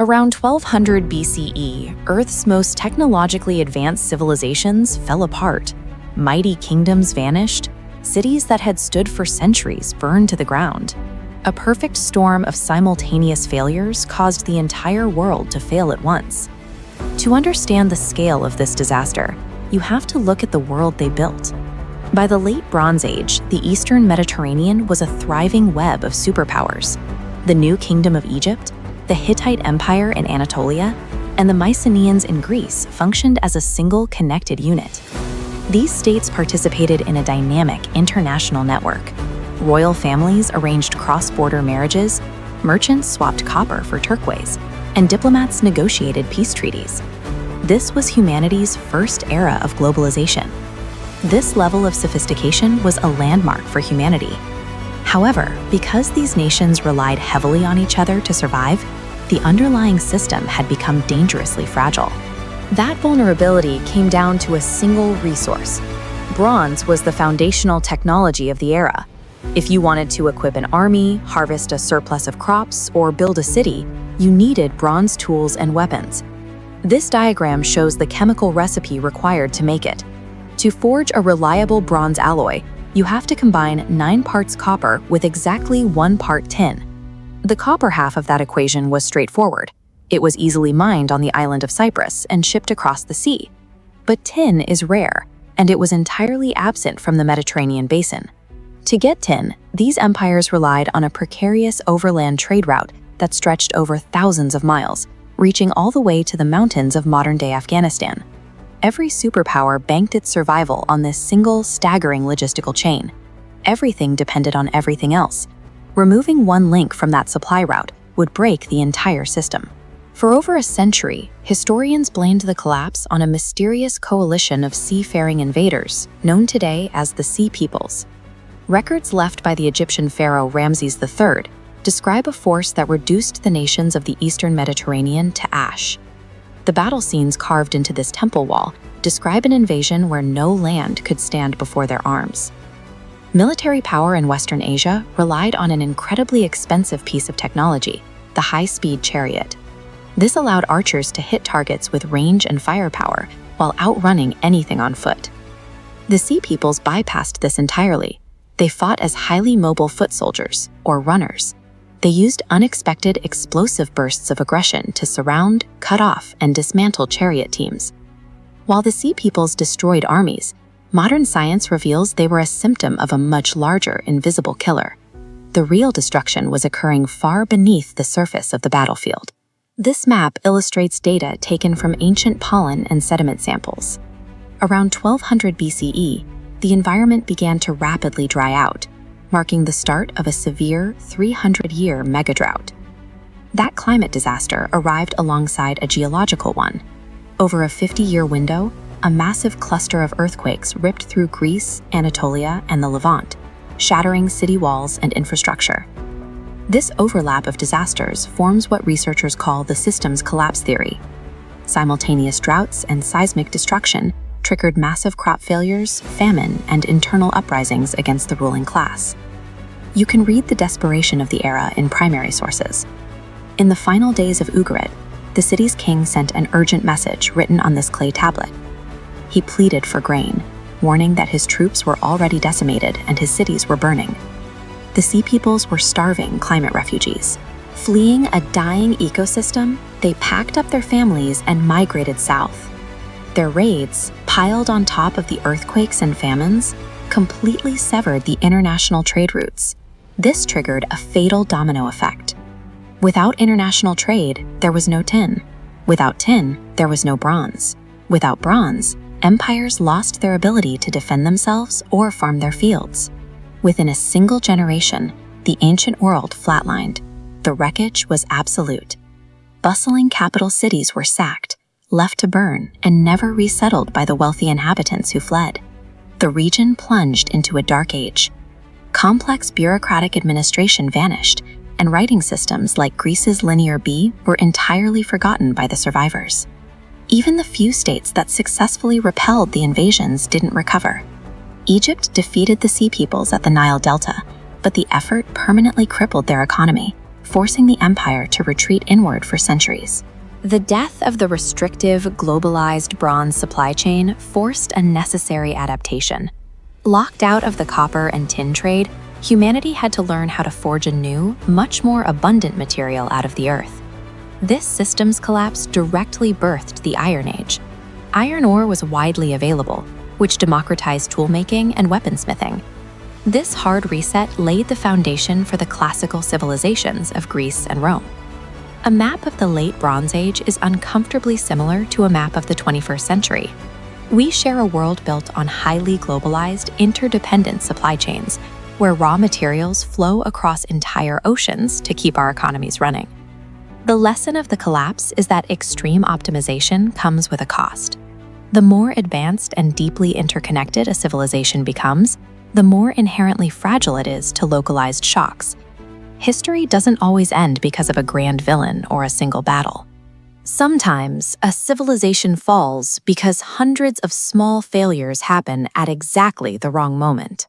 Around 1200 BCE, Earth's most technologically advanced civilizations fell apart. Mighty kingdoms vanished. Cities that had stood for centuries burned to the ground. A perfect storm of simultaneous failures caused the entire world to fail at once. To understand the scale of this disaster, you have to look at the world they built. By the late Bronze Age, the Eastern Mediterranean was a thriving web of superpowers. The New Kingdom of Egypt, the Hittite Empire in Anatolia, and the Mycenaeans in Greece functioned as a single connected unit. These states participated in a dynamic international network. Royal families arranged cross-border marriages, merchants swapped copper for turquoise, and diplomats negotiated peace treaties. This was humanity's first era of globalization. This level of sophistication was a landmark for humanity. However, because these nations relied heavily on each other to survive, the underlying system had become dangerously fragile. That vulnerability came down to a single resource. Bronze was the foundational technology of the era. If you wanted to equip an army, harvest a surplus of crops, or build a city, you needed bronze tools and weapons. This diagram shows the chemical recipe required to make it. To forge a reliable bronze alloy, you have to combine 9 parts copper with exactly 1 part tin. The copper half of that equation was straightforward. It was easily mined on the island of Cyprus and shipped across the sea. But tin is rare, and it was entirely absent from the Mediterranean basin. To get tin, these empires relied on a precarious overland trade route that stretched over thousands of miles, reaching all the way to the mountains of modern-day Afghanistan. Every superpower banked its survival on this single, staggering logistical chain. Everything depended on everything else. Removing one link from that supply route would break the entire system. For over a century, historians blamed the collapse on a mysterious coalition of seafaring invaders, known today as the Sea Peoples. Records left by the Egyptian pharaoh Ramses III describe a force that reduced the nations of the Eastern Mediterranean to ash. The battle scenes carved into this temple wall describe an invasion where no land could stand before their arms. Military power in Western Asia relied on an incredibly expensive piece of technology, the high-speed chariot. This allowed archers to hit targets with range and firepower while outrunning anything on foot. The Sea Peoples bypassed this entirely. They fought as highly mobile foot soldiers, or runners. They used unexpected explosive bursts of aggression to surround, cut off, and dismantle chariot teams. While the Sea Peoples destroyed armies, modern science reveals they were a symptom of a much larger, invisible killer. The real destruction was occurring far beneath the surface of the battlefield. This map illustrates data taken from ancient pollen and sediment samples. Around 1200 BCE, the environment began to rapidly dry out, marking the start of a severe 300-year megadrought. That climate disaster arrived alongside a geological one. Over a 50-year window, a massive cluster of earthquakes ripped through Greece, Anatolia, and the Levant, shattering city walls and infrastructure. This overlap of disasters forms what researchers call the systems collapse theory. Simultaneous droughts and seismic destruction triggered massive crop failures, famine, and internal uprisings against the ruling class. You can read the desperation of the era in primary sources. In the final days of Ugarit, the city's king sent an urgent message written on this clay tablet. He pleaded for grain, warning that his troops were already decimated and his cities were burning. The Sea Peoples were starving climate refugees. Fleeing a dying ecosystem, they packed up their families and migrated south. Their raids, piled on top of the earthquakes and famines, completely severed the international trade routes. This triggered a fatal domino effect. Without international trade, there was no tin. Without tin, there was no bronze. Without bronze, empires lost their ability to defend themselves or farm their fields. Within a single generation, the ancient world flatlined. The wreckage was absolute. Bustling capital cities were sacked, left to burn, and never resettled by the wealthy inhabitants who fled. The region plunged into a dark age. Complex bureaucratic administration vanished, and writing systems like Greece's Linear B were entirely forgotten by the survivors. Even the few states that successfully repelled the invasions didn't recover. Egypt defeated the Sea Peoples at the Nile Delta, but the effort permanently crippled their economy, forcing the empire to retreat inward for centuries. The death of the restrictive, globalized bronze supply chain forced a necessary adaptation. Locked out of the copper and tin trade, humanity had to learn how to forge a new, much more abundant material out of the earth. This systems collapse directly birthed the Iron Age. Iron ore was widely available, which democratized toolmaking and weaponsmithing. This hard reset laid the foundation for the classical civilizations of Greece and Rome. A map of the late Bronze Age is uncomfortably similar to a map of the 21st century. We share a world built on highly globalized, interdependent supply chains, where raw materials flow across entire oceans to keep our economies running. The lesson of the collapse is that extreme optimization comes with a cost. The more advanced and deeply interconnected a civilization becomes, the more inherently fragile it is to localized shocks. History doesn't always end because of a grand villain or a single battle. Sometimes, a civilization falls because hundreds of small failures happen at exactly the wrong moment.